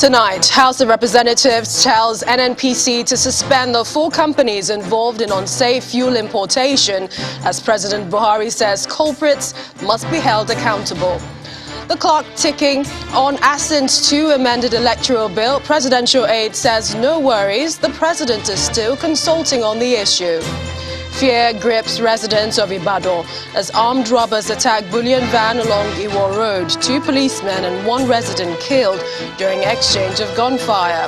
Tonight, House of Representatives tells NNPC to suspend the 4 companies involved in unsafe fuel importation, as President Buhari says culprits must be held accountable. The clock ticking on Assent's 2 amended electoral bill. Presidential aide says no worries, the president is still consulting on the issue. Fear grips residents of Ibadan as armed robbers attack bullion van along Iwo Road. 2 policemen and 1 resident killed during exchange of gunfire.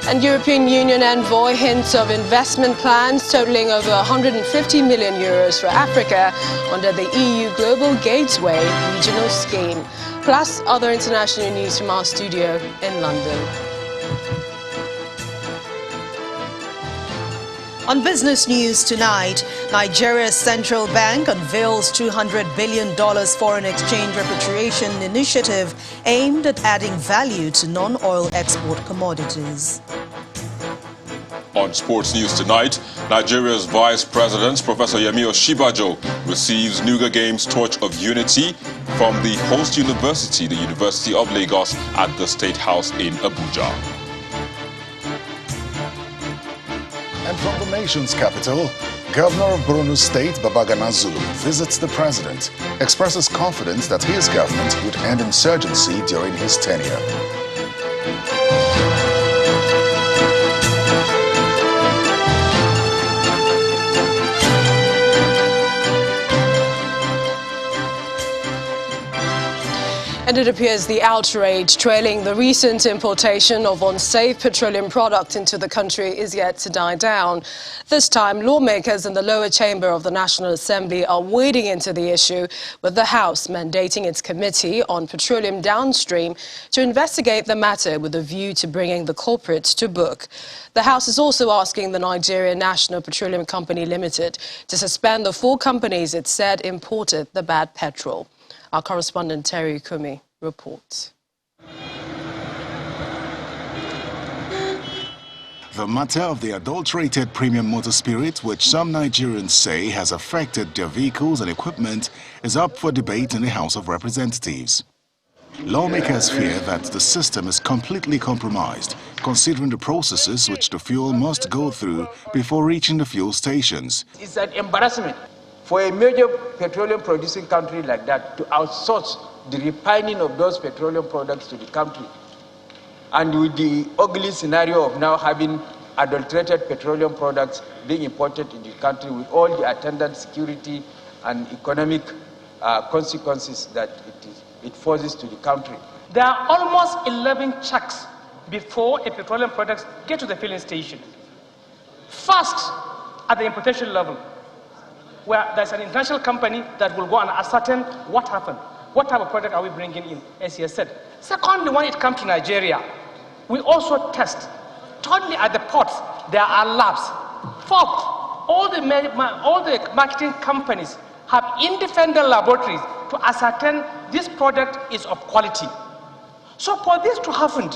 And European Union envoy hints of investment plans totaling over 150 million euros for Africa under the EU Global Gateway regional scheme. Plus other international news from our studio in London. On business news tonight, Nigeria's central bank unveils $200 billion foreign exchange repatriation initiative aimed at adding value to non-oil export commodities. On sports news tonight, Nigeria's Vice President, Professor Yemi Osinbajo, receives Nuga Games Torch of Unity from the host university, the University of Lagos, at the State House in Abuja. And from the nation's capital, Governor of Borno State, Babagana Zulu, visits the president, expresses confidence that his government would end insurgency during his tenure. And it appears the outrage trailing the recent importation of unsafe petroleum products into the country is yet to die down. This time, lawmakers in the lower chamber of the National Assembly are wading into the issue, with the House mandating its Committee on Petroleum Downstream to investigate the matter with a view to bringing the culprits to book. The House is also asking the Nigerian National Petroleum Company Limited to suspend the 4 companies it said imported the bad petrol. Our correspondent Terry Kumi reports. The matter of the adulterated premium motor spirit, which some Nigerians say has affected their vehicles and equipment, is up for debate in the House of Representatives. Lawmakers fear that the system is completely compromised, considering the processes which the fuel must go through before reaching the fuel stations. It's an embarrassment for a major petroleum producing country like that to outsource the refining of those petroleum products to the country. And with the ugly scenario of now having adulterated petroleum products being imported in the country with all the attendant security and economic consequences that it forces to the country. There are almost 11 checks before a petroleum product gets to the filling station. First, at the importation level, where there's an international company that will go and ascertain what happened. What type of product are we bringing in, as he has said. Secondly, when it comes to Nigeria, we also test. Thirdly, at the ports, there are labs. Fourth, all the marketing companies have independent laboratories to ascertain this product is of quality. So for this to happen,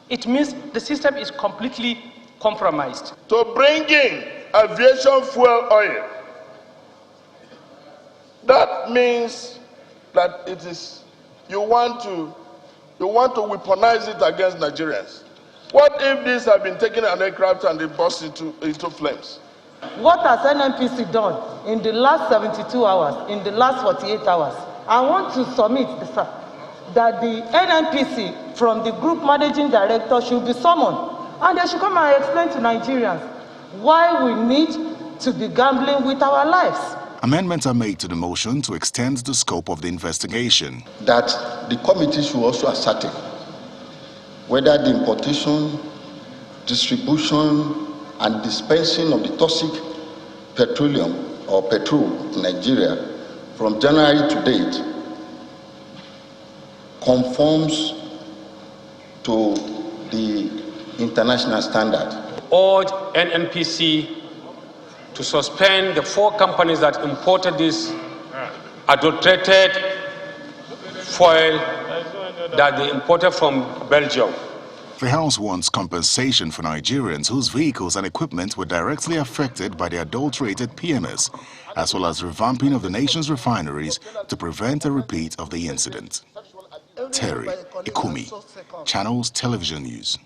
it means the system is completely compromised. To bring in aviation fuel oil, that means that it is you want to weaponize it against Nigerians. What if these have been taken an aircraft and they burst into flames? What has NNPC done in the last 72 hours, in the last 48 hours? I want to submit the fact that the NNPC from the group managing director should be summoned, and they should come and explain to Nigerians why we need to be gambling with our lives. Amendments are made to the motion to extend the scope of the investigation. That the committee should also ascertain whether the importation, distribution, and dispensing of the toxic petroleum or petrol in Nigeria from January to date conforms to the international standard. Urge NNPC to suspend the 4 companies that imported this adulterated fuel that they imported from Belgium. The House wants compensation for Nigerians whose vehicles and equipment were directly affected by the adulterated PMS, as well as revamping of the nation's refineries to prevent a repeat of the incident. Terry Ikumi, Channels Television News.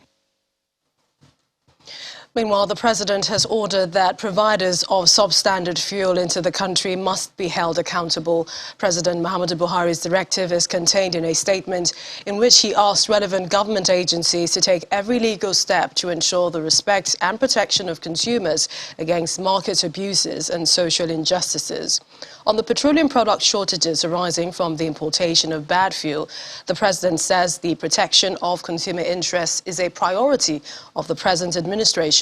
Meanwhile, the president has ordered that providers of substandard fuel into the country must be held accountable. President Muhammadu Buhari's directive is contained in a statement in which he asked relevant government agencies to take every legal step to ensure the respect and protection of consumers against market abuses and social injustices. On the petroleum product shortages arising from the importation of bad fuel, the president says the protection of consumer interests is a priority of the present administration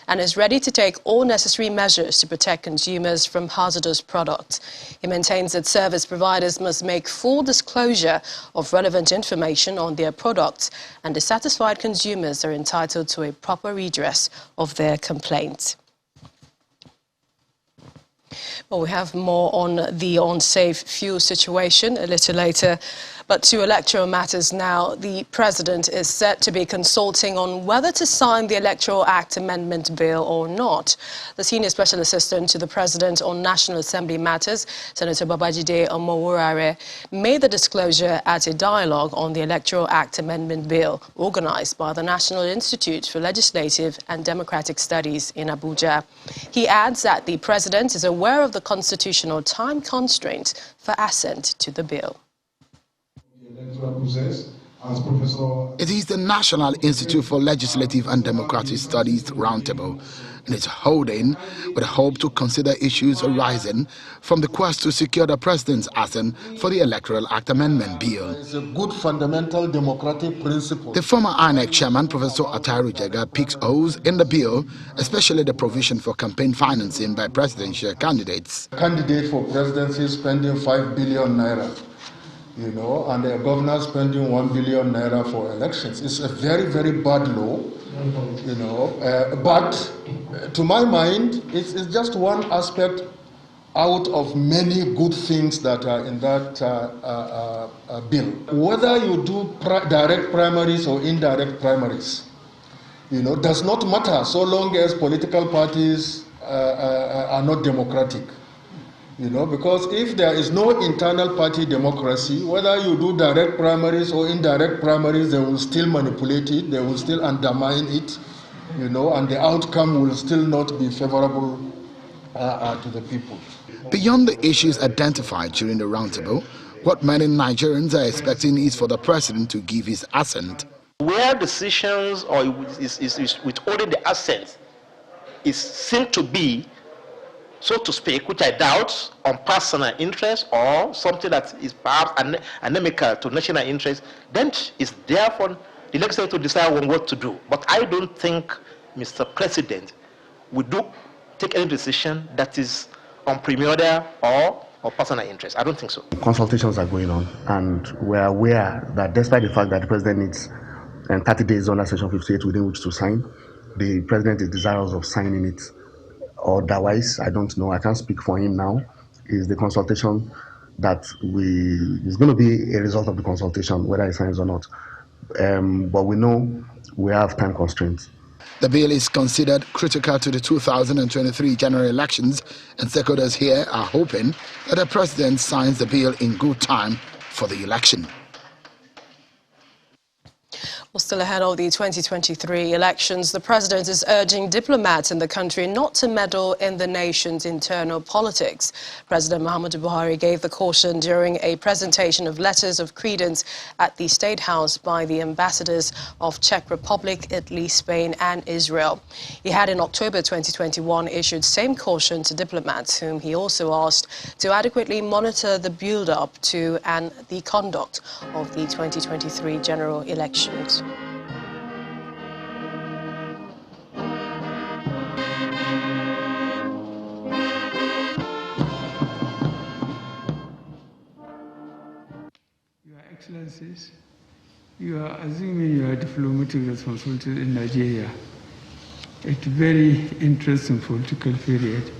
and is ready to take all necessary measures to protect consumers from hazardous products. He maintains that service providers must make full disclosure of relevant information on their products, and dissatisfied consumers are entitled to a proper redress of their complaints. Well, we have more on the unsafe fuel situation a little later. But to electoral matters now, the president is set to be consulting on whether to sign the Electoral Act Amendment Bill or not. The senior special assistant to the president on National Assembly matters, Senator Babajide Omowurare, made the disclosure at a dialogue on the Electoral Act Amendment Bill organized by the National Institute for Legislative and Democratic Studies in Abuja. He adds that the president is aware of the constitutional time constraint for assent to the bill. It is the National Institute for Legislative and Democratic Studies Roundtable, and it's holding with a hope to consider issues arising from the quest to secure the President's assent for the Electoral Act Amendment Bill. It's a good fundamental democratic principle. The former INEC chairman, Professor Ataru Jega, picks holes in the bill, especially the provision for campaign financing by presidential candidates. Candidate for presidency spending 5 billion naira. And the governor spending 1 billion naira for elections. It's a very, very bad law, but to my mind, it's just one aspect out of many good things that are in that bill. Whether you do direct primaries or indirect primaries, does not matter so long as political parties are not democratic. Because if there is no internal party democracy, whether you do direct primaries or indirect primaries, they will still manipulate it, they will still undermine it, and the outcome will still not be favorable to the people. Beyond the issues identified during the roundtable, what many Nigerians are expecting is for the president to give his assent. Where decisions or is withholding the assent is seen to be, so to speak, which I doubt, on personal interest or something that is perhaps anemical to national interest, then it's there for the legislature to decide on what to do. But I don't think Mr. President would take any decision that is on primordial or personal interest. I don't think so. Consultations are going on, and we're aware that despite the fact that the president needs 30 days under Section 58 within which to sign, the president is desirous of signing it. Otherwise, I don't know. I can't speak for him now. Is the consultation that is going to be a result of the consultation, whether he signs or not. But we know we have time constraints. The bill is considered critical to the 2023 general elections, and stakeholders here are hoping that the president signs the bill in good time for the election. Well, still ahead of the 2023 elections, the president is urging diplomats in the country not to meddle in the nation's internal politics. President Muhammadu Buhari gave the caution during a presentation of letters of credence at the State House by the ambassadors of Czech Republic, Italy, Spain and Israel. He had in October 2021 issued same caution to diplomats, whom he also asked to adequately monitor the build-up to and the conduct of the 2023 general elections. Your Excellencies, you are assuming your diplomatic responsibilities in Nigeria at a very interesting political period,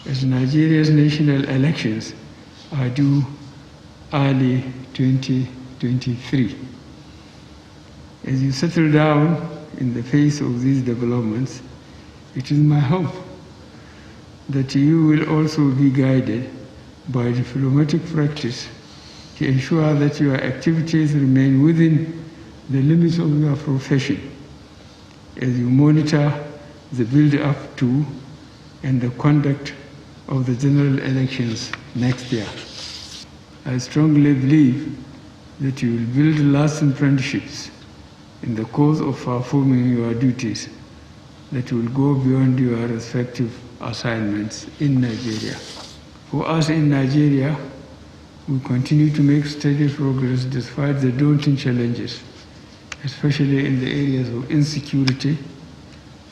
as Nigeria's national elections are due early 2023. As you settle down in the face of these developments, it is my hope that you will also be guided by diplomatic practice to ensure that your activities remain within the limits of your profession as you monitor the build-up to and the conduct of the general elections next year. I strongly believe that you will build lasting friendships in the course of performing your duties that will go beyond your respective assignments in Nigeria. For us in Nigeria, we continue to make steady progress despite the daunting challenges, especially in the areas of insecurity,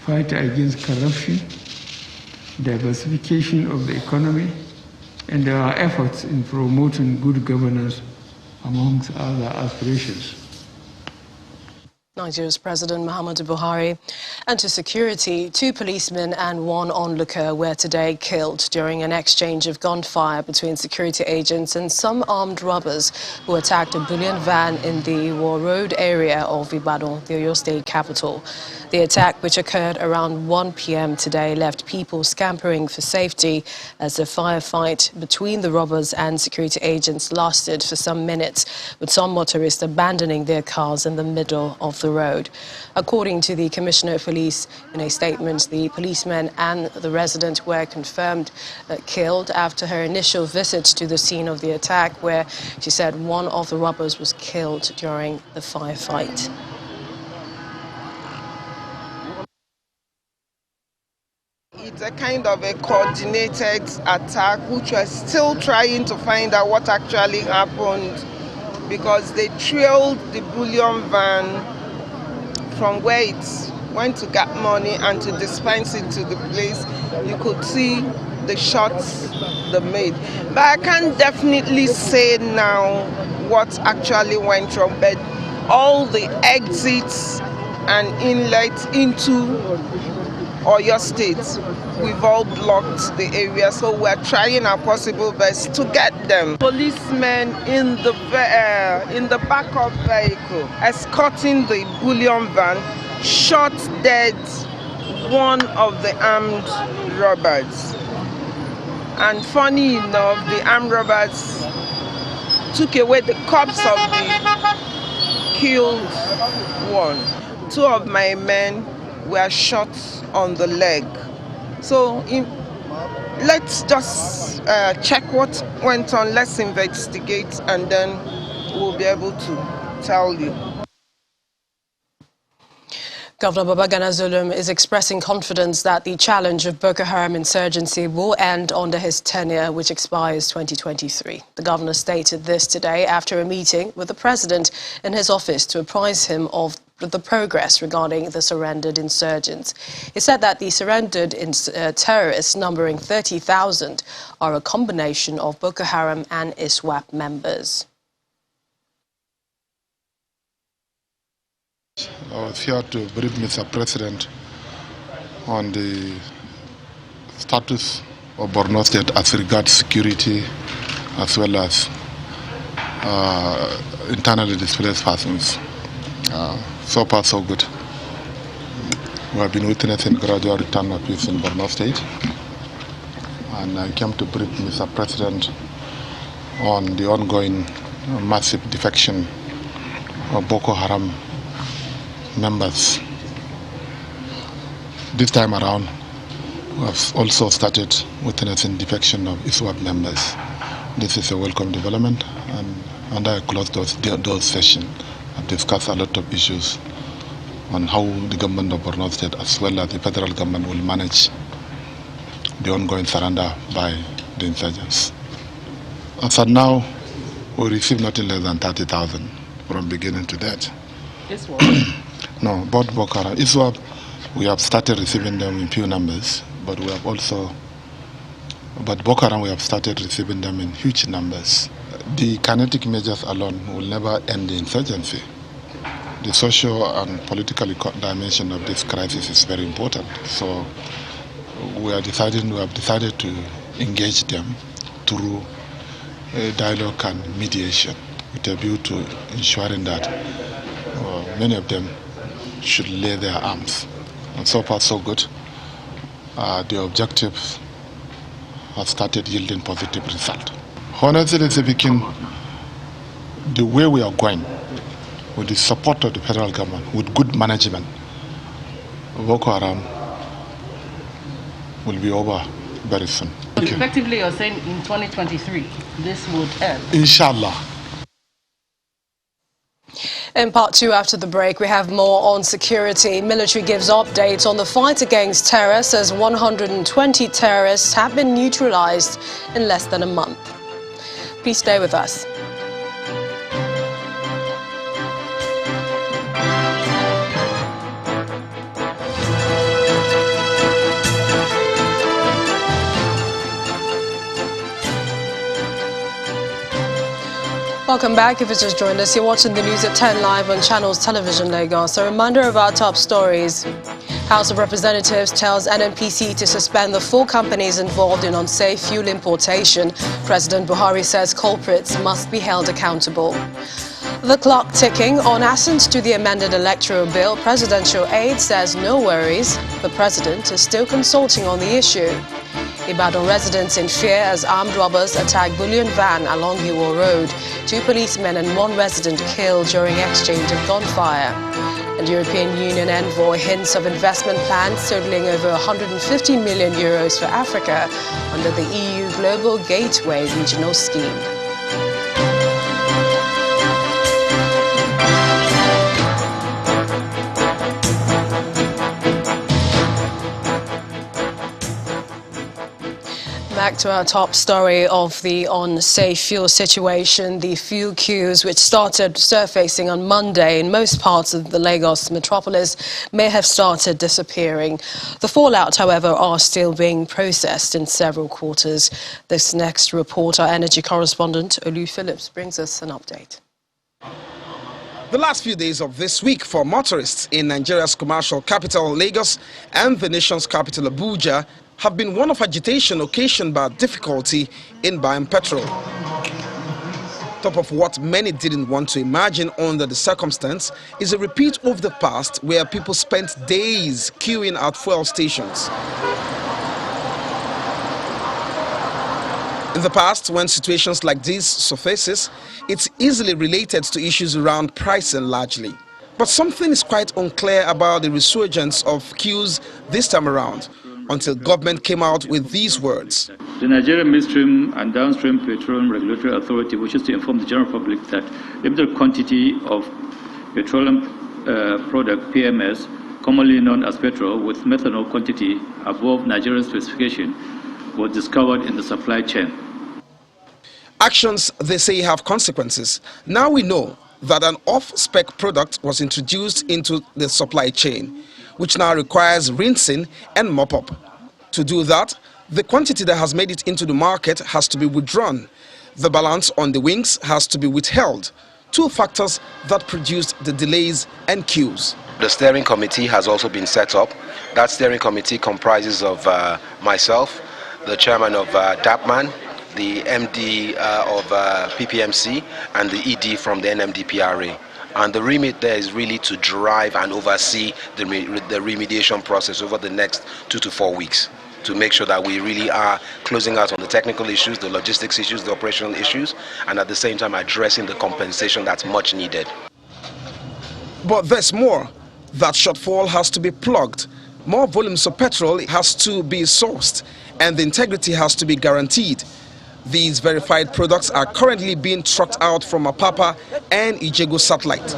fight against corruption, diversification of the economy, and our efforts in promoting good governance, amongst other aspirations. Nigeria's President Muhammadu Buhari. And to security, 2 policemen and 1 onlooker were today killed during an exchange of gunfire between security agents and some armed robbers who attacked a bullion van in the War Road area of Ibadan, the Oyo State capital. The attack, which occurred around 1 p.m. today, left people scampering for safety as the firefight between the robbers and security agents lasted for some minutes, with some motorists abandoning their cars in the middle of the road. According to the Commissioner of Police, in a statement, the policeman and the resident were confirmed killed after her initial visit to the scene of the attack, where she said one of the robbers was killed during the firefight. It's a kind of a coordinated attack, which we're still trying to find out what actually happened, because they trailed the bullion van from where it went to get money and to dispense it to the place. You could see the shots they made. But I can't definitely say now what actually went wrong, but all the exits and inlets into Oyo State, we've all blocked the area, so we're trying our possible best to get them. Policemen in the backup vehicle escorting the bullion van shot dead one of the armed robbers. And funny enough, the armed robbers took away the corpse of the killed one. 2 of my men were shot on the leg. So let's just check what went on, let's investigate, and then we'll be able to tell you. Governor Babagana Zulum is expressing confidence that the challenge of Boko Haram insurgency will end under his tenure, which expires 2023. The governor stated this today after a meeting with the president in his office to apprise him of the progress regarding the surrendered insurgents. He said that the surrendered terrorists, numbering 30,000, are a combination of Boko Haram and ISWAP members. I was here to brief Mr. President on the status of Borno State as regards security as well as internally displaced persons. So far, so good. We have been witnessing gradual return of peace in Borno State, and I came to brief Mr. President on the ongoing massive defection of Boko Haram members. This time around, we have also started witnessing defection of ISWAP members. This is a welcome development, and under a closed door session, I've discussed a lot of issues on how the government of Borno State as well as the federal government will manage the ongoing surrender by the insurgents. As of now, we received nothing less than 30,000 from beginning to date. No, both Boko Haram. ISWAP, we have started receiving them in few numbers, but we have also, Boko Haram, we have started receiving them in huge numbers. The kinetic measures alone will never end the insurgency. The social and political dimension of this crisis is very important. So we have decided to engage them through dialogue and mediation with a view to ensuring that many of them should lay their arms. And so far, so good. The objectives have started yielding positive result. Honestly speaking, the way we are going, with the support of the federal government, with good management, Boko Haram will be over very soon. Effectively, you're saying in 2023, this would end? Inshallah. In part 2 after the break, we have more on security. Military gives updates on the fight against terror, says 120 terrorists have been neutralized in less than a month. Please stay with us. Welcome back. If you just joined us, you're watching the news at 10 live on Channels Television Lagos. A reminder of our top stories. House of Representatives tells NNPC to suspend the 4 companies involved in unsafe fuel importation. President Buhari says culprits must be held accountable. The clock ticking on assent to the amended electoral bill. Presidential aide says no worries. The president is still consulting on the issue. Ibadan residents in fear as armed robbers attack bullion van along Iwo Road. 2 policemen and 1 resident killed during exchange of gunfire. And European Union envoy hints of investment plans totaling over 150 million euros for Africa under the EU Global Gateway regional scheme. Back to our top story of the unsafe fuel situation. The fuel queues, which started surfacing on Monday in most parts of the Lagos metropolis, may have started disappearing. The fallout, however, are still being processed in several quarters. This next report, our energy correspondent, Olu Phillips, brings us an update. The last few days of this week for motorists in Nigeria's commercial capital, Lagos, and the nation's capital, Abuja, have been one of agitation occasioned by difficulty in buying petrol. Top of what many didn't want to imagine under the circumstance is a repeat of the past where people spent days queuing at fuel stations. In the past, when situations like these surfaces, it's easily related to issues around pricing largely. But something is quite unclear about the resurgence of queues this time around, until government came out with these words. The Nigerian Midstream and Downstream Petroleum Regulatory Authority wishes to inform the general public that limited quantity of petroleum product PMS, commonly known as petrol, with methanol quantity above Nigerian specification, was discovered in the supply chain. Actions, they say, have consequences. Now we know that an off-spec product was introduced into the supply chain, which now requires rinsing and mop-up. To do that, the quantity that has made it into the market has to be withdrawn. The balance on the wings has to be withheld. 2 factors that produced the delays and queues. The steering committee has also been set up. That steering committee comprises of myself, the chairman of DAPMAN, the MD of PPMC, and the ED from the NMDPRA. And the remit there is really to drive and oversee the remediation process over the next 2 to 4 weeks to make sure that we really are closing out on the technical issues, the logistics issues, the operational issues, and at the same time addressing the compensation that's much needed. But there's more. That shortfall has to be plugged. More volumes of petrol has to be sourced, and the integrity has to be guaranteed. These verified products are currently being trucked out from Apapa and Ijego satellite.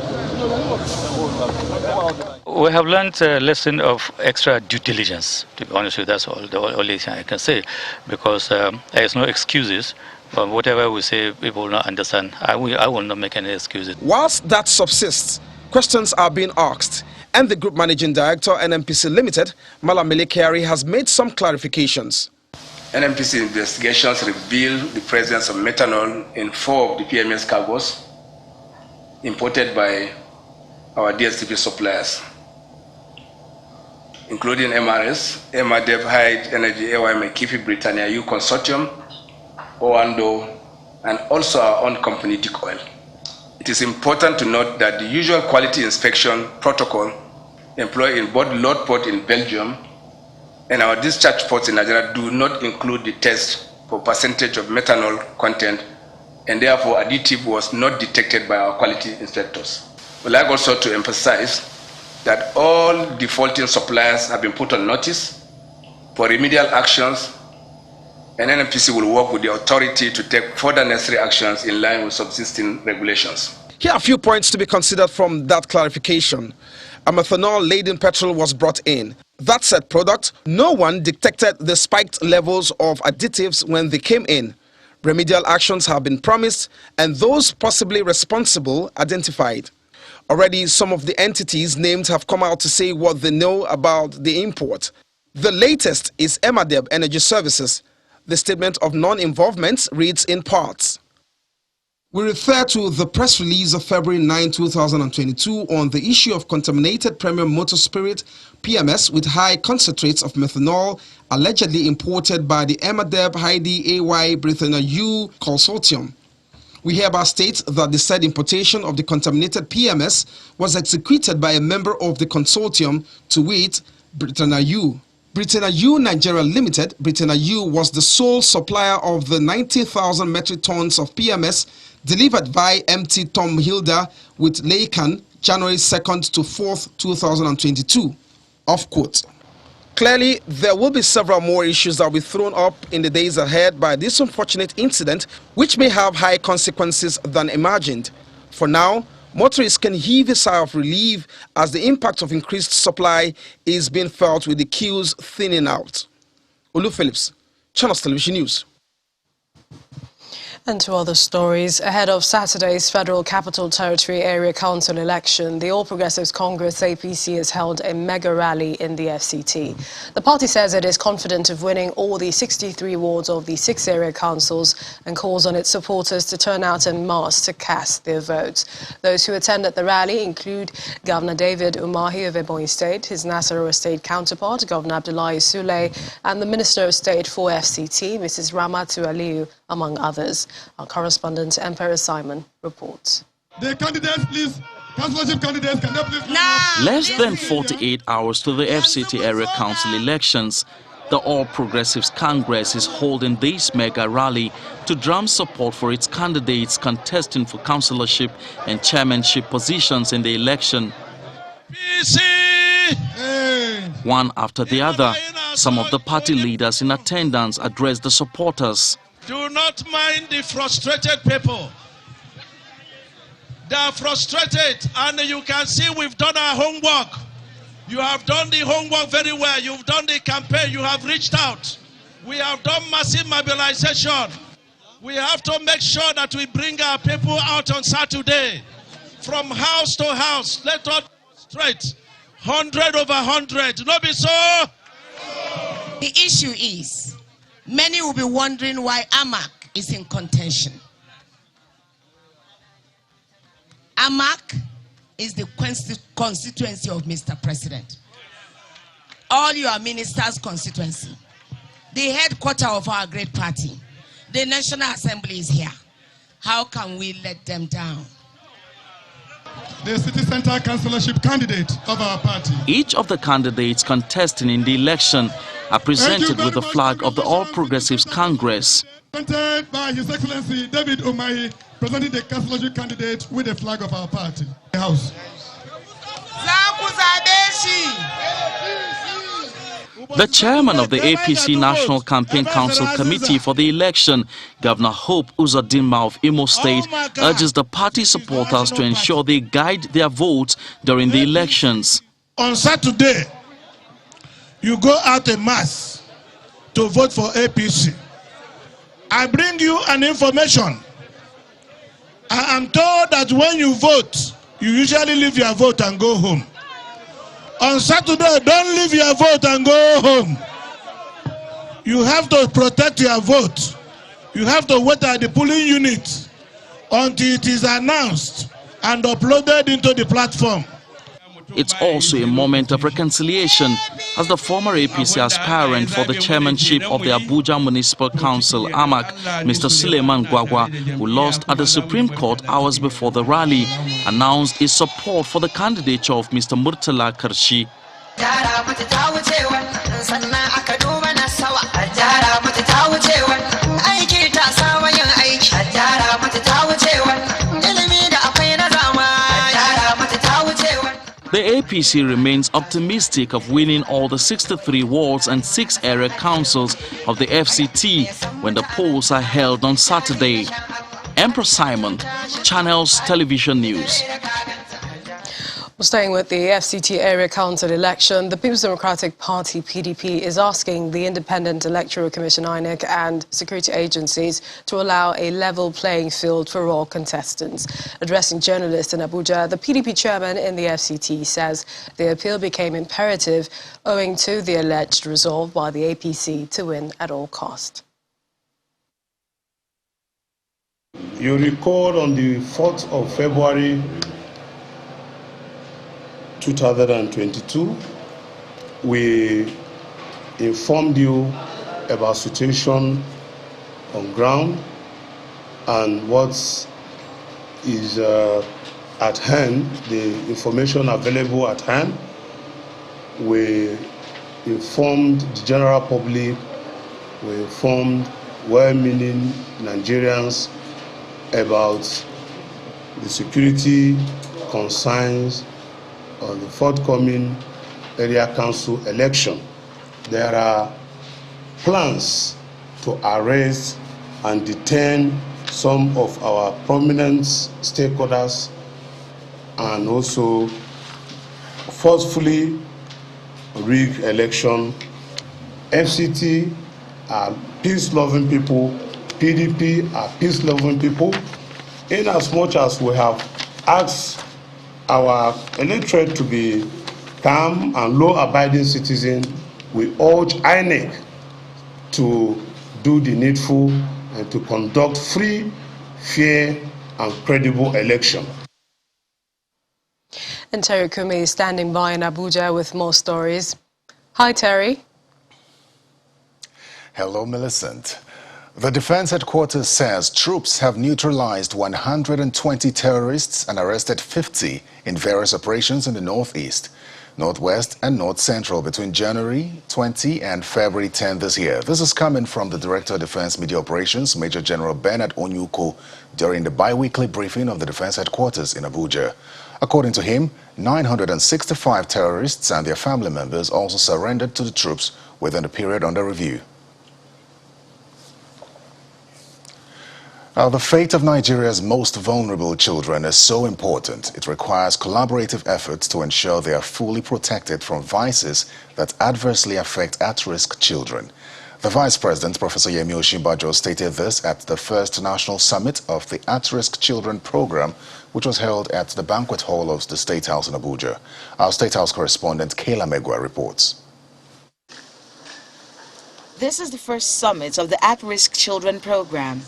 We have learned a lesson of extra due diligence, to be honest with you. That's all, the only thing I can say, because there is no excuses. But whatever we say, people will not understand. I will not make any excuses. Whilst that subsists, questions are being asked, and the Group Managing Director, NNPC Limited, Malam Melekiari, has made some clarifications. NNPC investigations reveal the presence of methanol in 4 of the PMS cargos imported by our DSTP suppliers, including MRS, Emadev Hyde Energy, AY McKiffy, Britannia U Consortium, Oando, and also our own company, Dick Oil. It is important to note that the usual quality inspection protocol employed in both load port in Belgium and our discharge ports in Nigeria do not include the test for percentage of methanol content and therefore additive was not detected by our quality inspectors. We'd like also to emphasize that all defaulting suppliers have been put on notice for remedial actions, and NNPC will work with the authority to take further necessary actions in line with subsisting regulations. Here are a few points to be considered from that clarification. A methanol-laden petrol was brought in. That said product, no one detected the spiked levels of additives when they came in. Remedial actions have been promised and those possibly responsible identified. Already, some of the entities named have come out to say what they know about the import. The latest is Emadeb Energy Services. The statement of non-involvement reads in parts. We refer to the press release of February 9, 2022 on the issue of contaminated premium motor spirit, PMS, with high concentrates of methanol allegedly imported by the Emadeb Heidi AY Britannia U Consortium. We hereby state that the said importation of the contaminated PMS was executed by a member of the consortium, to wit, Britannia U. Britannia U Nigeria Limited, Britannia U, was the sole supplier of the 90,000 metric tons of PMS delivered by MT Tom Hilda with Leican January 2nd to 4th, 2022. Off quote. Clearly, there will be several more issues that will be thrown up in the days ahead by this unfortunate incident, which may have higher consequences than imagined. For now, motorists can heave a sigh of relief as the impact of increased supply is being felt with the queues thinning out. Olu Phillips, Channels Television News. And to other stories, ahead of Saturday's Federal Capital Territory Area Council election, the All Progressives Congress APC has held a mega rally in the FCT. The party says it is confident of winning all the 63 wards of the 6 area councils and calls on its supporters to turn out en masse to cast their votes. Those who attended the rally include Governor David Umahi of Ebonyi State, his Nasarawa State counterpart, Governor Abdullahi Sule, and the Minister of State for FCT, Mrs. Ramatu Aliyu, among others. Our correspondent, Emperor Simon, reports. The candidates, please. Councillorship candidates, can they please... Less than 48 hours to the FCT area council elections, the All Progressives Congress is holding this mega rally to drum support for its candidates contesting for councillorship and chairmanship positions in the election. One after the other, some of the party leaders in attendance addressed the supporters. Do not mind the frustrated people. They are frustrated, and you can see we've done our homework. You have done the homework very well. You've done the campaign. You have reached out. We have done massive mobilization. We have to make sure that we bring our people out on Saturday from house to house. Let us demonstrate 100 over 100. No be so? The issue is, many will be wondering why AMAC is in contention. AMAC is the constituency of Mr. President. All your ministers' constituency. The headquarters of our great party. The National Assembly is here. How can we let them down? The City Center Councillorship candidate of our party. Each of the candidates contesting in the election are presented with the flag of the All Progressives Congress. Presented by His Excellency David Umahi, presenting the councillorship candidate with the flag of our party. The House. The chairman of the APC National Campaign Council Committee for the election, Governor Hope Uzodinma of Imo State, urges the party supporters to ensure they guide their votes during the elections. On Saturday, you go out en masse to vote for APC. I bring you an information. I am told that when you vote, you usually leave your vote and go home. On Saturday, don't leave your vote and go home. You have to protect your vote. You have to wait at the polling unit until it is announced and uploaded into the platform. It's also a moment of reconciliation as the former APC aspirant for the chairmanship of the Abuja Municipal Council, AMAC, Mr. Suleiman Gwagwa, who lost at the Supreme Court hours before the rally, announced his support for the candidature of Mr. Murtala Karshi. APC remains optimistic of winning all the 63 wards and 6 area councils of the FCT when the polls are held on Saturday. Emperor Simon, Channels Television News. Staying with the FCT area council election, the People's Democratic Party (PDP) is asking the Independent Electoral Commission (INEC) and security agencies to allow a level playing field for all contestants. Addressing journalists in Abuja, the PDP chairman in the FCT says the appeal became imperative owing to the alleged resolve by the APC to win at all cost. You recall on the 4th of February 2022, we informed you about situation on ground and what is at hand, the information available at hand. We informed the general public, we informed well-meaning Nigerians about the security concerns on the forthcoming area council election. There are plans to arrest and detain some of our prominent stakeholders and also forcefully rig election. FCT are peace-loving people, PDP are peace-loving people. In as much as we have asked our electorate to be calm and law-abiding citizens, we urge INEC to do the needful and to conduct free, fair, and credible election. And Terry Kumi is standing by in Abuja with more stories. Hi, Terry. Hello, Millicent. The Defense Headquarters says troops have neutralized 120 terrorists and arrested 50 in various operations in the Northeast, Northwest and North Central between January 20 and February 10 this year. This is coming from the Director of Defense Media Operations, Major General Bernard Onyuko, during the bi-weekly briefing of the Defense Headquarters in Abuja. According to him, 965 terrorists and their family members also surrendered to the troops within the period under review. The fate of Nigeria's most vulnerable children is so important. It requires collaborative efforts to ensure they are fully protected from vices that adversely affect at-risk children. The Vice President, Professor Yemi Osinbajo, stated this at the first national summit of the At-Risk Children program, which was held at the banquet hall of the State House in Abuja. Our State House correspondent, Kayla Megwa, reports. This is the first summit of the At-Risk Children program,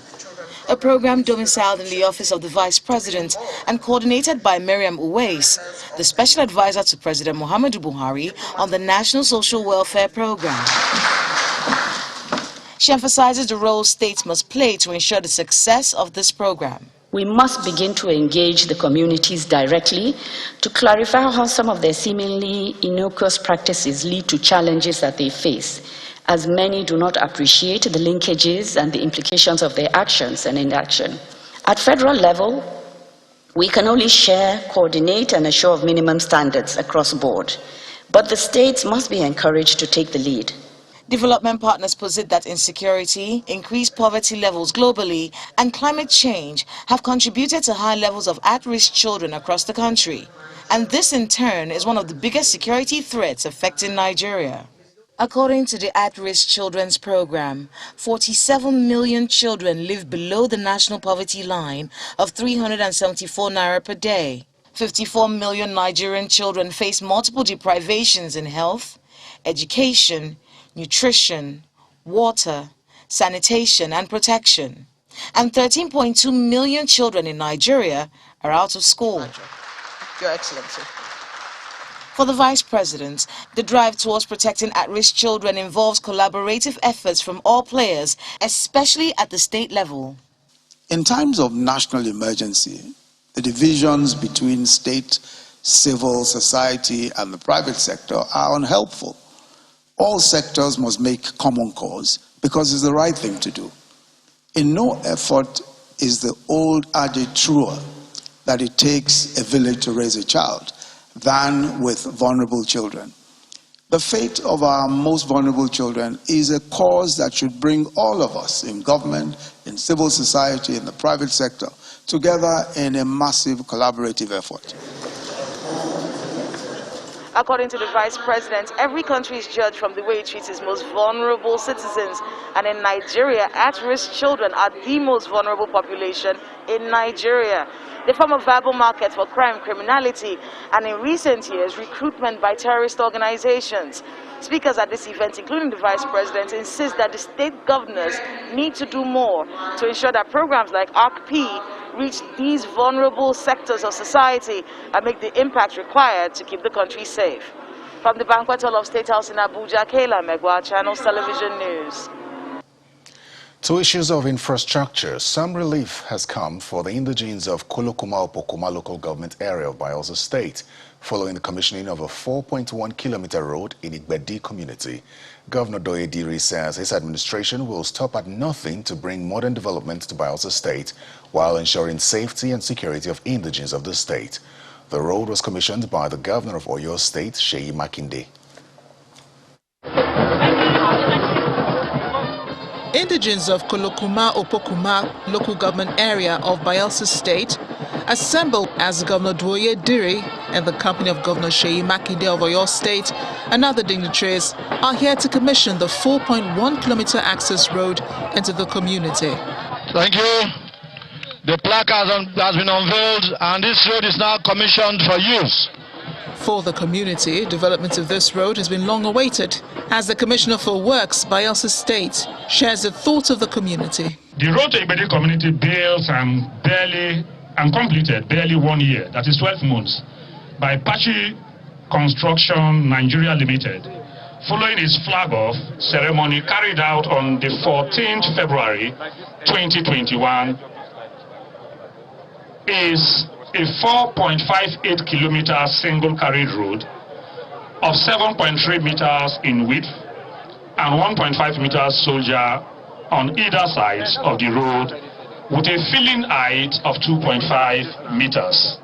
a program domiciled in the office of the Vice President and coordinated by Miriam Uwais, the Special Advisor to President Muhammadu Buhari on the National Social Welfare Program. She emphasizes the role states must play to ensure the success of this program. We must begin to engage the communities directly to clarify how some of their seemingly innocuous practices lead to challenges that they face, as many do not appreciate the linkages and the implications of their actions and inaction. At federal level, we can only share, coordinate, and assure of minimum standards across the board, but the states must be encouraged to take the lead. Development partners posit that insecurity, increased poverty levels globally, and climate change have contributed to high levels of at-risk children across the country. And this, in turn, is one of the biggest security threats affecting Nigeria. According to the At-Risk Children's Program, 47 million children live below the national poverty line of 374 naira per day. 54 million Nigerian children face multiple deprivations in health, education, nutrition, water, sanitation, and protection. And 13.2 million children in Nigeria are out of school. Your Excellency. For the Vice President, the drive towards protecting at-risk children involves collaborative efforts from all players, especially at the state level. In times of national emergency, the divisions between state, civil society, and the private sector are unhelpful. All sectors must make common cause because it's the right thing to do. In no effort is the old adage truer that it takes a village to raise a child. than with vulnerable children. The fate of our most vulnerable children is a cause that should bring all of us in government, in civil society, in the private sector, together in a massive collaborative effort. According to the Vice President, every country is judged from the way it treats its most vulnerable citizens. And in Nigeria, at-risk children are the most vulnerable population in Nigeria. They form a viable market for crime, criminality, and in recent years, recruitment by terrorist organizations. Speakers at this event, including the Vice President, insist that the state governors need to do more to ensure that programs like ARC-P reach these vulnerable sectors of society and make the impact required to keep the country safe. From the banquet hall of State House in Abuja, Kayla Megwa, Channels Television News. To issues of infrastructure, some relief has come for the indigenes of Kolokuma-Opokuma local government area of Bayelsa State, following the commissioning of a 4.1-kilometer road in Igbedi community. Governor Doye Diri says his administration will stop at nothing to bring modern development to Bayelsa State while ensuring safety and security of indigenes of the state. The road was commissioned by the governor of Oyo State, Seyi Makinde. Indigenes of Kolokuma-Opokuma local government area of Bayelsa State assembled as Governor Doye Diri and the company of Governor Seyi Makinde of Oyo State and other dignitaries are here to commission the 4.1-kilometer access road into the community. Thank you. The plaque has been unveiled and this road is now commissioned for use. For the community, development of this road has been long awaited, as the Commissioner for Works, Bayelsa State, shares the thoughts of the community. The road to Igbedi community built and completed barely 1 year, that is 12 months, by Pachi Construction Nigeria Limited, following its flag-off ceremony carried out on the 14th February 2021, is a 4.58-kilometer single-carried road of 7.3 meters in width and 1.5 meters soldier on either side of the road, with a filling height of 2.5 meters.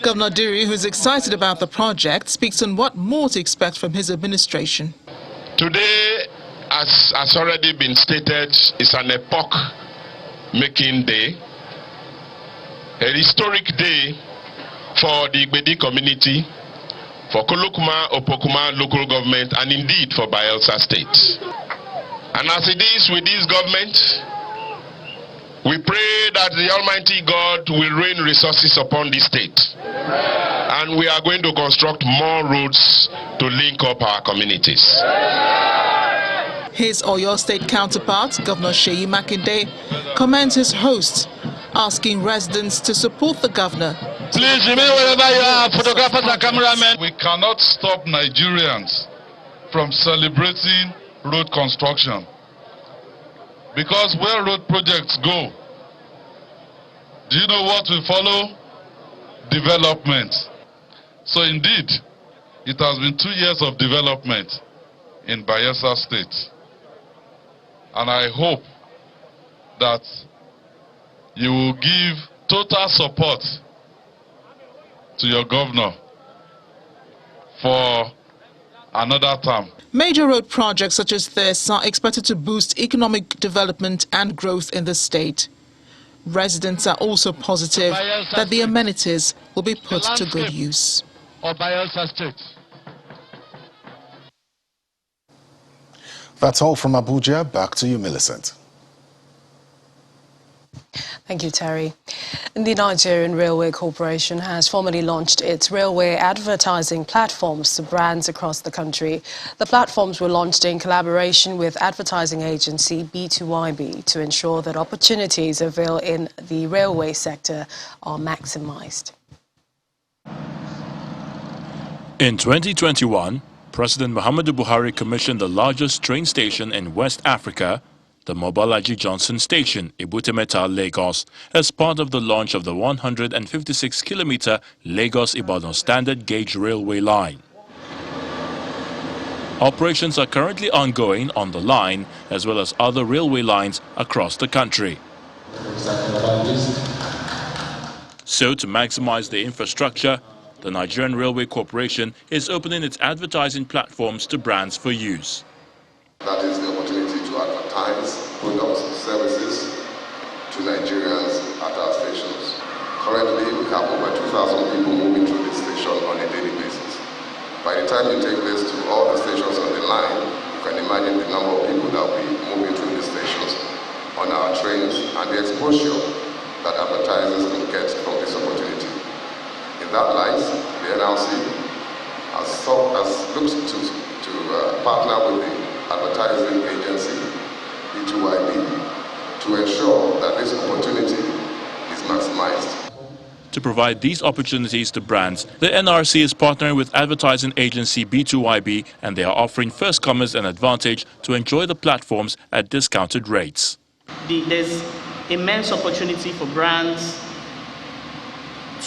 Governor Diri, who is excited about the project, speaks on what more to expect from his administration. Today, as has already been stated, is an epoch-making day, a historic day for the Igbedi community, for Kolokuma-Opokuma local government, and indeed for Bayelsa State. And as it is with this government, we pray that the Almighty God will rain resources upon this state. And we are going to construct more roads to link up our communities. His Oyo State counterpart, Governor Seyi Makinde, commends his host, asking residents to support the governor. Please remain wherever you are, photographers and cameramen. We cannot stop Nigerians from celebrating road construction, because where road projects go, do you know what will follow? Development. So indeed, it has been 2 years of development in Bayelsa State. And I hope that you will give total support to your governor for another term. Major road projects such as this are expected to boost economic development and growth in the state. Residents are also positive that the amenities will be put to good use. That's all from Abuja. Back to you, Millicent. Thank you, Terry. The Nigerian Railway Corporation has formally launched its railway advertising platforms to brands across the country. The platforms were launched in collaboration with advertising agency B2YB to ensure that opportunities available in the railway sector are maximized. In 2021, President Muhammadu Buhari commissioned the largest train station in West Africa, the Mobolaji Johnson Station, Ibutemeta, Lagos, as part of the launch of the 156-kilometer Lagos-Ibadan standard gauge railway line. Operations are currently ongoing on the line, as well as other railway lines across the country. So, to maximize the infrastructure, the Nigerian Railway Corporation is opening its advertising platforms to brands for use. That is the opportunity to advertise products and services to Nigerians at our stations. Currently, we have over 2,000 people moving through this station on a daily basis. By the time you take this to all the stations on the line, you can imagine the number of people that will be moving through the stations on our trains and the exposure that advertisers can get from this opportunity. In that light, the NRC has looked to partner with the advertising agency, B2YB, to ensure that this opportunity is maximized. To provide these opportunities to brands, the NRC is partnering with advertising agency B2YB, and they are offering first-comers an advantage to enjoy the platforms at discounted rates. There's immense opportunity for brands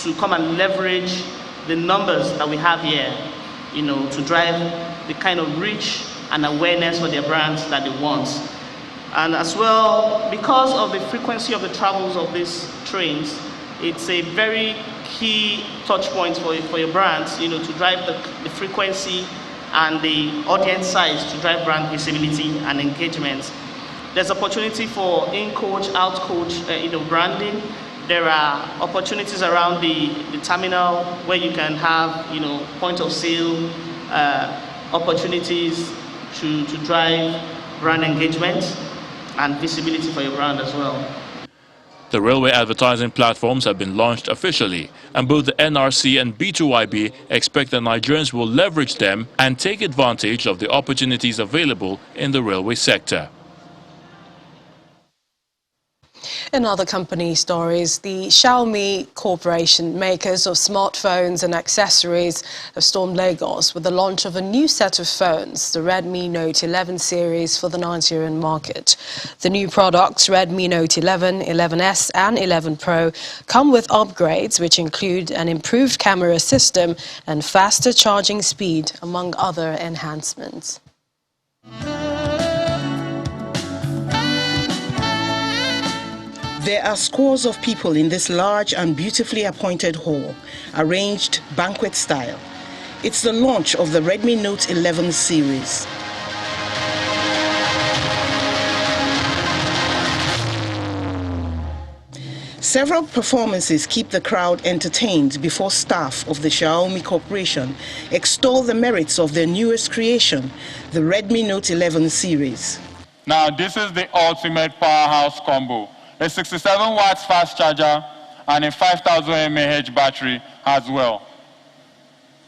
to come and leverage the numbers that we have here, to drive the kind of reach and awareness for their brands that they want. And as well, because of the frequency of the travels of these trains, it's a very key touch point for your brands, to drive the frequency and the audience size to drive brand visibility and engagement. There's opportunity for in-coach, out-coach, branding. There are opportunities around the terminal where you can have, point of sale opportunities to drive brand engagement and visibility for your brand as well. The railway advertising platforms have been launched officially, and both the NRC and B2YB expect that Nigerians will leverage them and take advantage of the opportunities available in the railway sector. In other company stories, the Xiaomi Corporation, makers of smartphones and accessories, have stormed Lagos with the launch of a new set of phones, the Redmi Note 11 series for the Nigerian market. The new products, Redmi Note 11, 11S and 11 Pro, come with upgrades which include an improved camera system and faster charging speed, among other enhancements. There are scores of people in this large and beautifully appointed hall, arranged banquet style. It's the launch of the Redmi Note 11 series. Several performances keep the crowd entertained before staff of the Xiaomi Corporation extol the merits of their newest creation, the Redmi Note 11 series. Now, this is the ultimate powerhouse combo. A 67 watts fast charger and a 5000 mAh battery as well.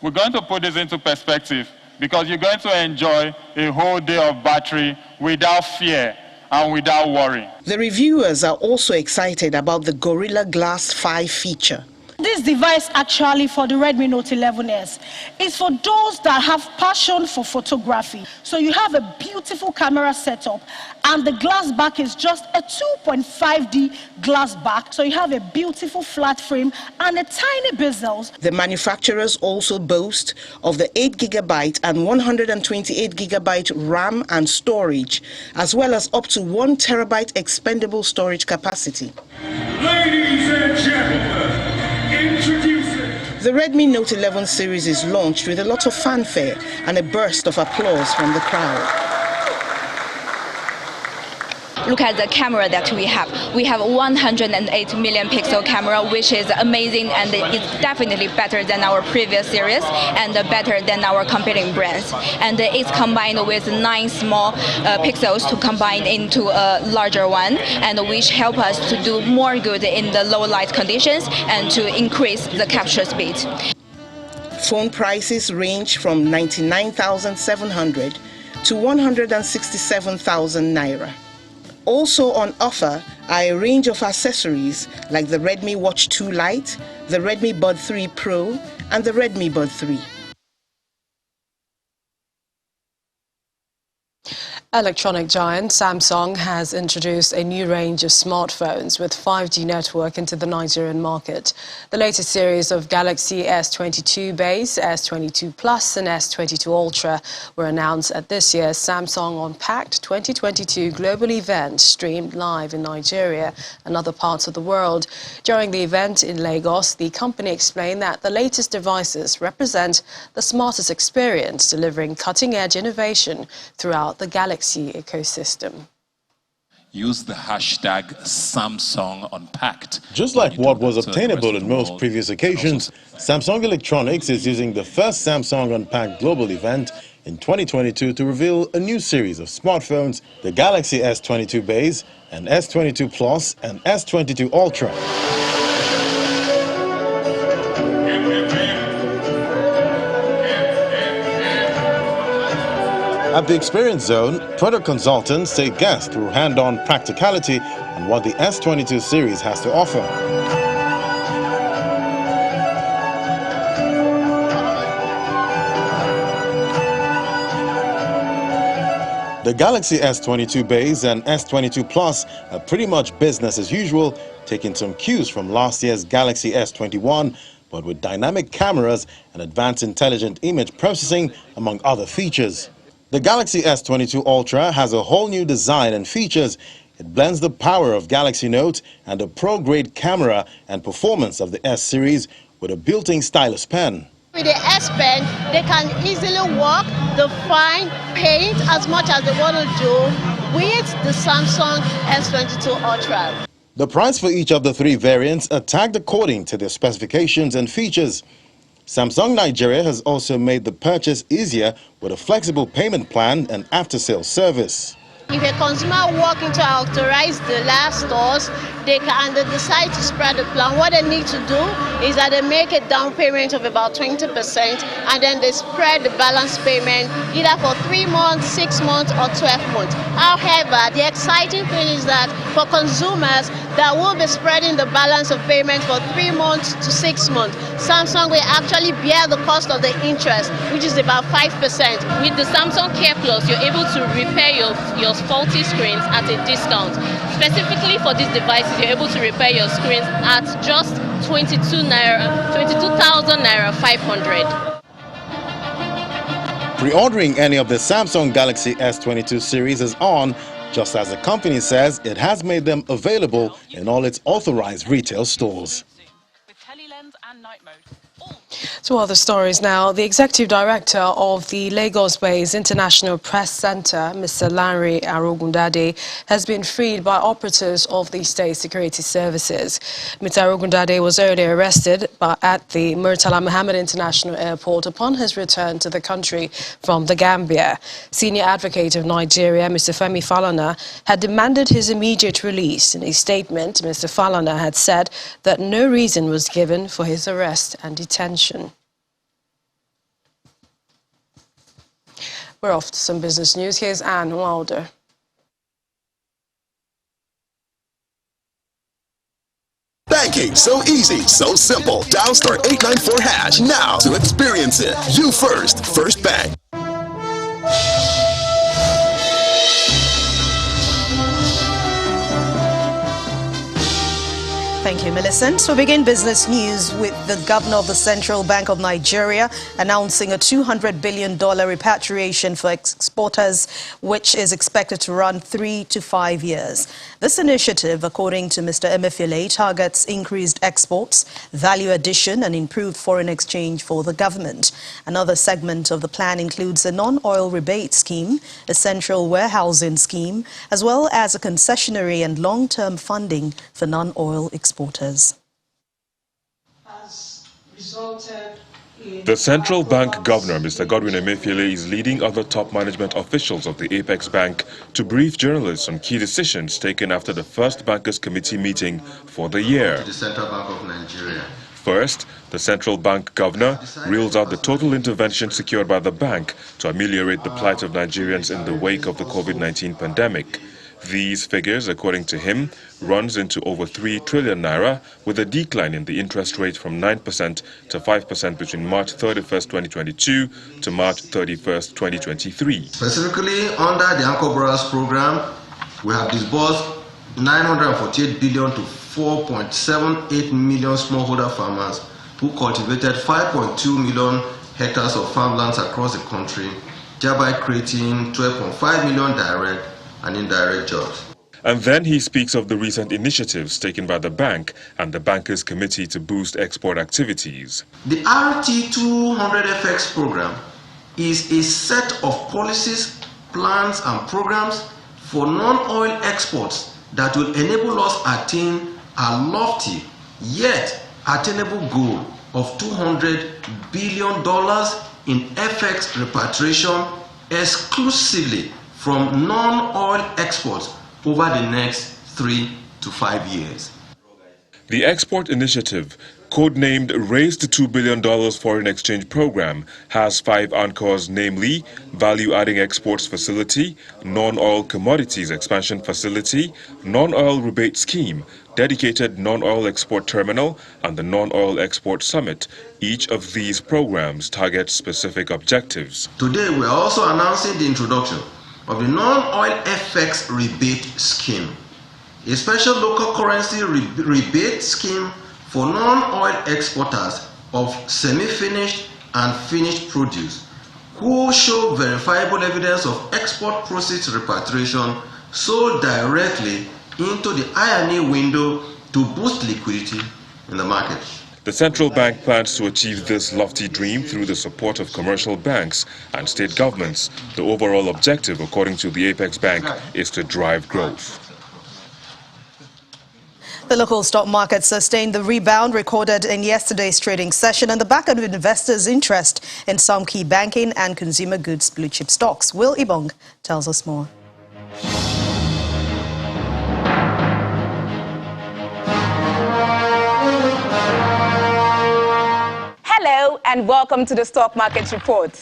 We're going to put this into perspective because you're going to enjoy a whole day of battery without fear and without worry. The reviewers are also excited about the Gorilla Glass 5 feature. This device actually for the Redmi Note 11S is for those that have passion for photography. So you have a beautiful camera setup and the glass back is just a 2.5D glass back. So you have a beautiful flat frame and a tiny bezels. The manufacturers also boast of the 8GB and 128GB RAM and storage, as well as up to 1TB expendable storage capacity. Ladies and gentlemen, the Redmi Note 11 series is launched with a lot of fanfare and a burst of applause from the crowd. Look at the camera that we have. We have 108 million pixel camera, which is amazing, and it's definitely better than our previous series and better than our competing brands. And it's combined with 9 small pixels to combine into a larger one, and which help us to do more good in the low light conditions and to increase the capture speed. Phone prices range from 99,700 to 167,000 naira. Also on offer are a range of accessories like the Redmi Watch 2 Lite, the Redmi Bud 3 Pro, and the Redmi Bud 3. Electronic giant Samsung has introduced a new range of smartphones with 5G network into the Nigerian market. The latest series of Galaxy S22 base, S22 Plus and S22 Ultra were announced at this year's Samsung Unpacked 2022 global event streamed live in Nigeria and other parts of the world. During the event in Lagos, the company explained that the latest devices represent the smartest experience, delivering cutting-edge innovation throughout the Galaxy ecosystem. Use the hashtag Samsung Unpacked. Just like what was obtainable in most previous occasions, Samsung Electronics is using the first Samsung Unpacked global event in 2022 to reveal a new series of smartphones, the Galaxy S22 base and S22 Plus and S22 Ultra. At the Experience Zone, product consultants take guests through hand-on practicality on what the S22 series has to offer. The Galaxy S22 base and S22 Plus are pretty much business as usual, taking some cues from last year's Galaxy S21, but with dynamic cameras and advanced intelligent image processing, among other features. The Galaxy S22 Ultra has a whole new design and features. It blends the power of Galaxy Note and the pro-grade camera and performance of the S series with a built-in stylus pen. With the S Pen, they can easily work, define, paint as much as they want to do with the Samsung S22 Ultra. The price for each of the three variants are tagged according to their specifications and features. Samsung Nigeria has also made the purchase easier with a flexible payment plan and after-sales service. If a consumer walk into our authorized dealer stores, they decide to spread the plan. What they need to do is that they make a down payment of about 20% and then they spread the balance payment either for 3 months, 6 months or 12 months. However, the exciting thing is that for consumers that will be spreading the balance of payment for 3 months to 6 months, Samsung will actually bear the cost of the interest, which is about 5%. With the Samsung Care Plus, you're able to repair your faulty screens at a discount. Specifically for these devices, you're able to repair your screens at just 22,000 naira 500. Pre-ordering any of the Samsung Galaxy S22 series is on, just as the company says it has made them available in all its authorized retail stores. To other stories now, the Executive Director of the Lagos-based International Press Center, Mr. Lanre Arogundade, has been freed by operatives of the State Security Services. Mr. Arogundade was earlier arrested at the Murtala Mohammed International Airport upon his return to the country from the Gambia. Senior Advocate of Nigeria, Mr. Femi Falana, had demanded his immediate release. In a statement, Mr. Falana had said that no reason was given for his arrest and detention. We're off to some business news. Here's Anne Wilder. Banking so easy, so simple. Dial *894# now to experience it. You first, First Bank. Thank you, Millicent. We begin business news with the governor of the Central Bank of Nigeria announcing a $200 billion repatriation for exporters, which is expected to run 3 to 5 years. This initiative, according to Mr. Emefiele, targets increased exports, value addition and improved foreign exchange for the government. Another segment of the plan includes a non-oil rebate scheme, a central warehousing scheme, as well as a concessionary and long-term funding for non-oil exporters. The central bank governor, Mr. Godwin Emefiele, is leading other top management officials of the Apex Bank to brief journalists on key decisions taken after the first Bankers Committee meeting for the year. The Central Bank of Nigeria. First, the central bank governor reels out the total intervention secured by the bank to ameliorate the plight of Nigerians in the wake of the COVID-19 pandemic. These figures, according to him, runs into over 3 trillion naira, with a decline in the interest rate from 9% to 5% between March 31st, 2022 to March 31st, 2023. Specifically, under the Anchor Borrowers program, we have disbursed 948 billion to 4.78 million smallholder farmers who cultivated 5.2 million hectares of farmlands across the country, thereby creating 12.5 million direct and indirect jobs. And then he speaks of the recent initiatives taken by the bank and the Bankers Committee to boost export activities. The RT200FX program is a set of policies, plans, and programs for non-oil exports that will enable us attain a lofty yet attainable goal of $200 billion in FX repatriation exclusively from non-oil exports over the next 3 to 5 years. The export initiative, codenamed Raise to $2 billion Foreign Exchange Program, has 5 anchors, namely Value-Adding Exports Facility, Non-Oil Commodities Expansion Facility, Non-Oil Rebate Scheme, Dedicated Non-Oil Export Terminal, and the Non-Oil Export Summit. Each of these programs targets specific objectives. Today, we are also announcing the introduction of the Non-Oil FX Rebate Scheme, a special local currency rebate scheme for non-oil exporters of semi-finished and finished produce who show verifiable evidence of export proceeds repatriation sold directly into the I&A window to boost liquidity in the market. The central bank plans to achieve this lofty dream through the support of commercial banks and state governments. The overall objective, according to the Apex Bank, is to drive growth. The local stock market sustained the rebound recorded in yesterday's trading session on the back of investors' interest in some key banking and consumer goods blue chip stocks. Will Ibong tells us more. Hello and welcome to the Stock Market Report.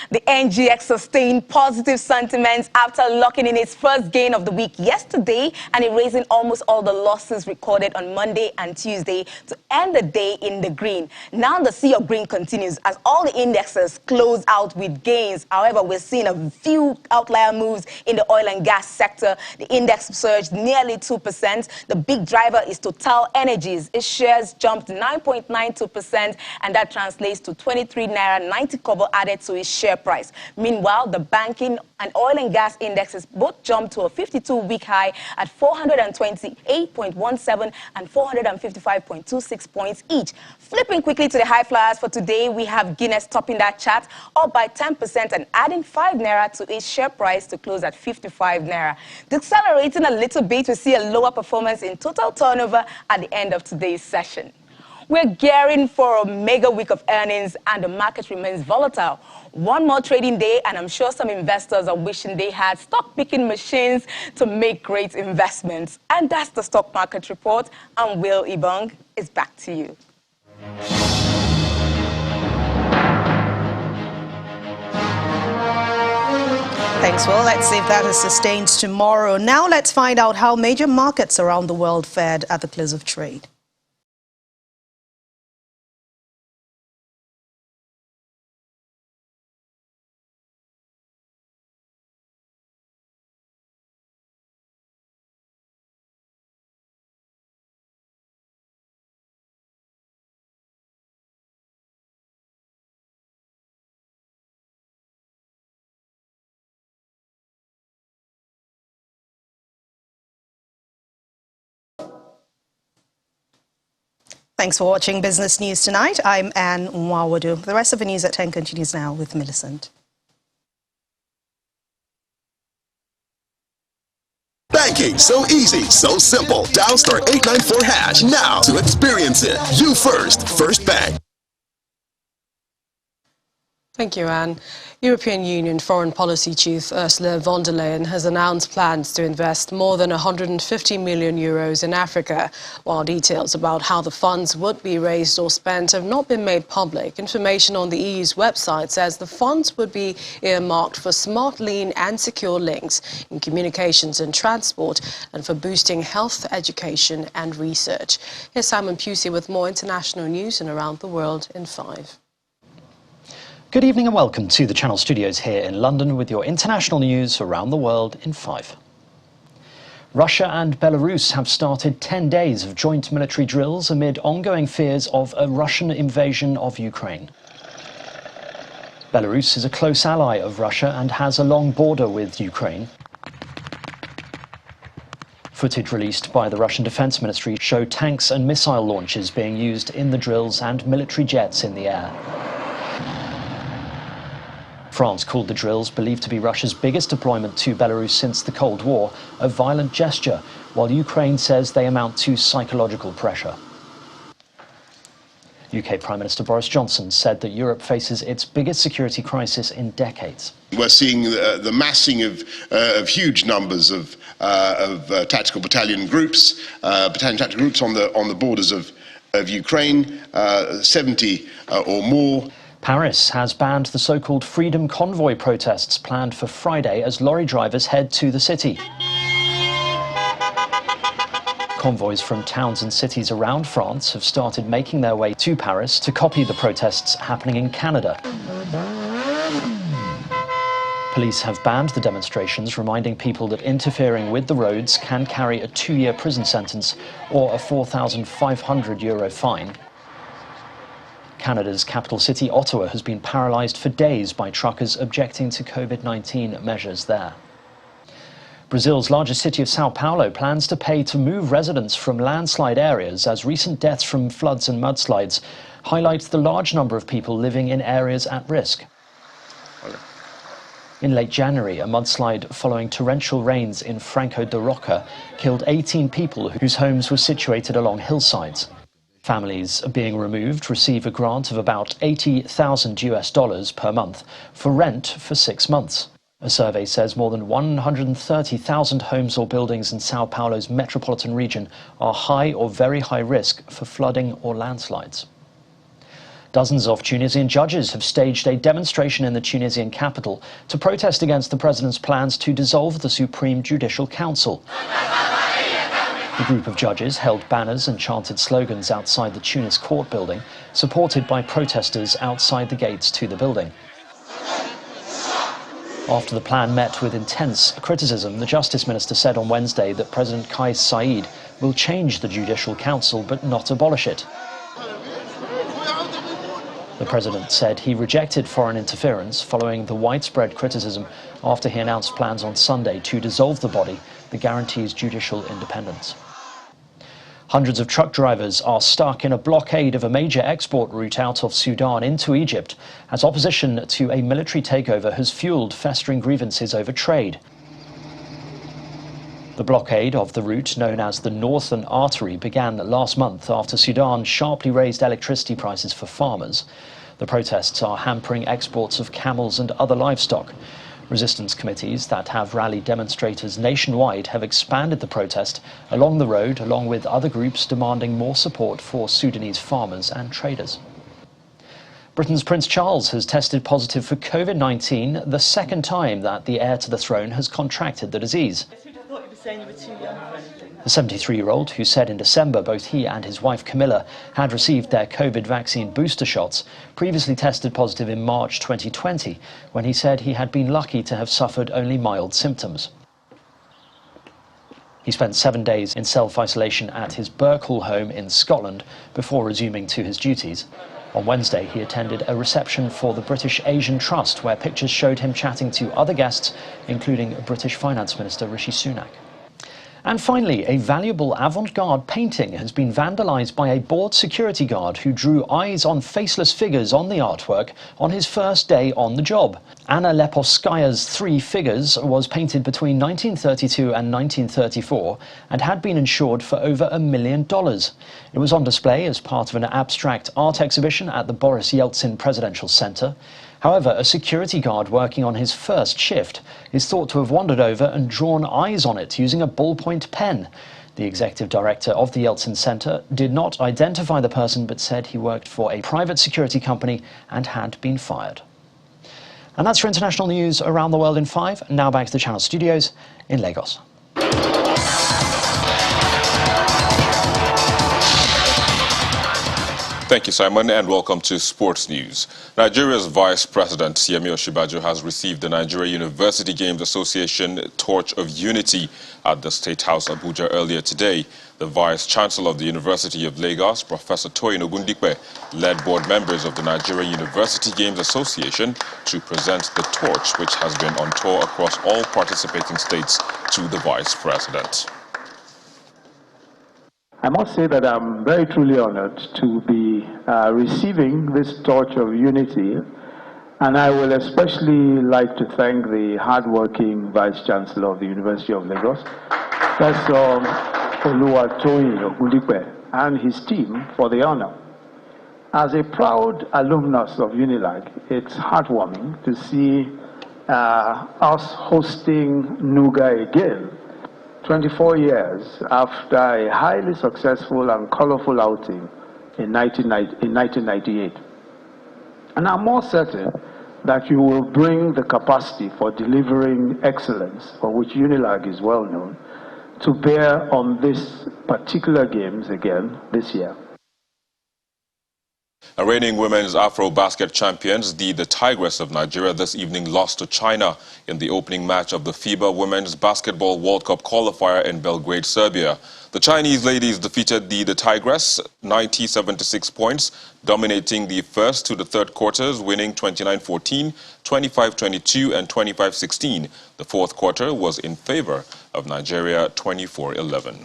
The NGX sustained positive sentiments after locking in its first gain of the week yesterday and erasing almost all the losses recorded on Monday and Tuesday to end the day in the green. Now the sea of green continues as all the indexes close out with gains. However, we're seeing a few outlier moves in the oil and gas sector. The index surged nearly 2%. The big driver is Total Energies. Its shares jumped 9.92%, and that translates to 23 naira 90 kobo added to its share price. Meanwhile, the banking and oil and gas indexes both jumped to a 52-week high at 428.17 and 455.26 points each. Flipping quickly to the high flyers for today, we have Guinness topping that chart, up by 10% and adding 5 naira to its share price to close at 55 naira. Decelerating a little bit, we see a lower performance in total turnover at the end of today's session. We're gearing for a mega week of earnings and the market remains volatile. One more trading day, and I'm sure some investors are wishing they had stock picking machines to make great investments. And that's the Stock Market Report. I'm Will Ibong. It's back to you. Thanks, Will. Let's see if that is sustained tomorrow. Now let's find out how major markets around the world fared at the close of trade. Thanks for watching Business News Tonight. I'm Anne Nwawadu. The rest of the news at 10 continues now with Millicent. Banking so easy, so simple. Dial *894# now to experience it. You first, First Bank. Thank you, Anne. European Union Foreign Policy Chief Ursula von der Leyen has announced plans to invest more than 150 million euros in Africa. While details about how the funds would be raised or spent have not been made public, information on the EU's website says the funds would be earmarked for smart, lean and secure links in communications and transport and for boosting health, education and research. Here's Simon Pusey with more international news and around the world in 5. Good evening and welcome to the Channel Studios here in London with your international news around the world in 5. Russia and Belarus have started 10 days of joint military drills amid ongoing fears of a Russian invasion of Ukraine. Belarus is a close ally of Russia and has a long border with Ukraine. Footage released by the Russian Defense Ministry show tanks and missile launches being used in the drills and military jets in the air. France called the drills, believed to be Russia's biggest deployment to Belarus since the Cold War, a violent gesture, while Ukraine says they amount to psychological pressure. UK Prime Minister Boris Johnson said that Europe faces its biggest security crisis in decades. We're seeing the massing of huge numbers of tactical battalion groups, tactical groups on the borders of Ukraine, 70 or more. Paris has banned the so-called Freedom Convoy protests planned for Friday as lorry drivers head to the city. Convoys from towns and cities around France have started making their way to Paris to copy the protests happening in Canada. Police have banned the demonstrations, reminding people that interfering with the roads can carry a 2-year prison sentence or a €4,500 fine. Canada's capital city, Ottawa, has been paralysed for days by truckers objecting to COVID-19 measures there. Brazil's largest city of Sao Paulo plans to pay to move residents from landslide areas as recent deaths from floods and mudslides highlight the large number of people living in areas at risk. In late January, a mudslide following torrential rains in Franco da Roca killed 18 people whose homes were situated along hillsides. Families being removed receive a grant of about $80,000 per month for rent for 6 months. A survey says more than 130,000 homes or buildings in Sao Paulo's metropolitan region are high or very high risk for flooding or landslides. Dozens of Tunisian judges have staged a demonstration in the Tunisian capital to protest against the president's plans to dissolve the Supreme Judicial Council. The group of judges held banners and chanted slogans outside the Tunis court building, supported by protesters outside the gates to the building. After the plan met with intense criticism, the Justice Minister said on Wednesday that President Kais Saied will change the Judicial Council but not abolish it. The president said he rejected foreign interference following the widespread criticism after he announced plans on Sunday to dissolve the body that guarantees judicial independence. Hundreds of truck drivers are stuck in a blockade of a major export route out of Sudan into Egypt as opposition to a military takeover has fueled festering grievances over trade. The blockade of the route, known as the Northern Artery, began last month after Sudan sharply raised electricity prices for farmers. The protests are hampering exports of camels and other livestock. Resistance committees that have rallied demonstrators nationwide have expanded the protest along the road, along with other groups demanding more support for Sudanese farmers and traders. Britain's Prince Charles has tested positive for COVID-19, the second time that the heir to the throne has contracted the disease. The 73-year-old, who said in December both he and his wife Camilla had received their COVID vaccine booster shots, previously tested positive in March 2020, when he said he had been lucky to have suffered only mild symptoms. He spent 7 days in self-isolation at his Birkhall home in Scotland before resuming to his duties. On Wednesday, he attended a reception for the British Asian Trust, where pictures showed him chatting to other guests, including British Finance Minister Rishi Sunak. And finally, a valuable avant-garde painting has been vandalised by a bored security guard who drew eyes on faceless figures on the artwork on his first day on the job. Anna Leposkaya's 3 figures was painted between 1932 and 1934 and had been insured for over $1 million. It was on display as part of an abstract art exhibition at the Boris Yeltsin Presidential Center. However, a security guard working on his first shift is thought to have wandered over and drawn eyes on it using a ballpoint pen. The executive director of the Yeltsin Center did not identify the person but said he worked for a private security company and had been fired. And that's your international news around the world in 5. Now back to the Channel studios in Lagos. Thank you, Simon, and welcome to Sports News. Nigeria's Vice President, Xiaomi Osinbajo, has received the Nigeria University Games Association Torch of Unity at the State House, Abuja, earlier today. The Vice-Chancellor of the University of Lagos, Professor Toyin Ogundipe, led board members of the Nigeria University Games Association to present the torch, which has been on tour across all participating states, to the Vice President. I must say that I'm very truly honored to be receiving this Torch of Unity, and I will especially like to thank the hardworking Vice Chancellor of the University of Lagos, Professor Toyin Ogundipe, and his team for the honor. As a proud alumnus of UNILAG, it's heartwarming to see us hosting NUGA again, 24 years after a highly successful and colorful outing in 1998. And I'm more certain that you will bring the capacity for delivering excellence, for which UNILAG is well known, to bear on this particular games again this year. Reigning women's Afro basket champions, the Tigress of Nigeria, this evening lost to China in the opening match of the FIBA Women's Basketball World Cup qualifier in Belgrade, Serbia. The Chinese ladies defeated the Tigress 90-76 points, dominating the first to the third quarters, winning 29-14, 25-22, and 25-16. The fourth quarter was in favor of Nigeria, 24-11.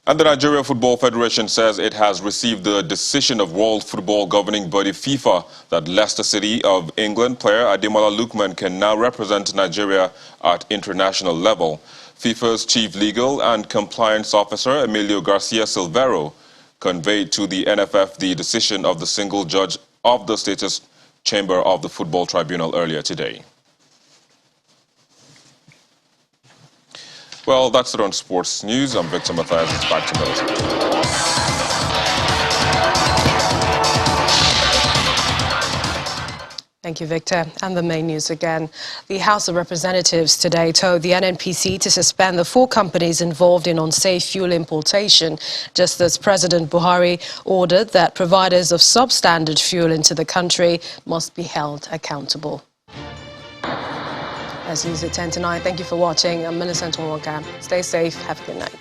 And the Nigeria Football Federation says it has received the decision of World Football Governing Body FIFA that Leicester City of England player Ademola Lookman can now represent Nigeria at international level. FIFA's Chief Legal and Compliance Officer Emilio Garcia Silvero conveyed to the NFF the decision of the single judge of the Status Chamber of the Football Tribunal earlier today. Well, that's it on Sports News. I'm Victor Matthias. It's back to Millicent. Thank you, Victor. And the main news again. The House of Representatives today told the NNPC to suspend the 4 companies involved in unsafe fuel importation, just as President Buhari ordered that providers of substandard fuel into the country must be held accountable. That's news at 10 to 9. Thank you for watching. I'm Millicent Onwoka. Stay safe. Have a good night.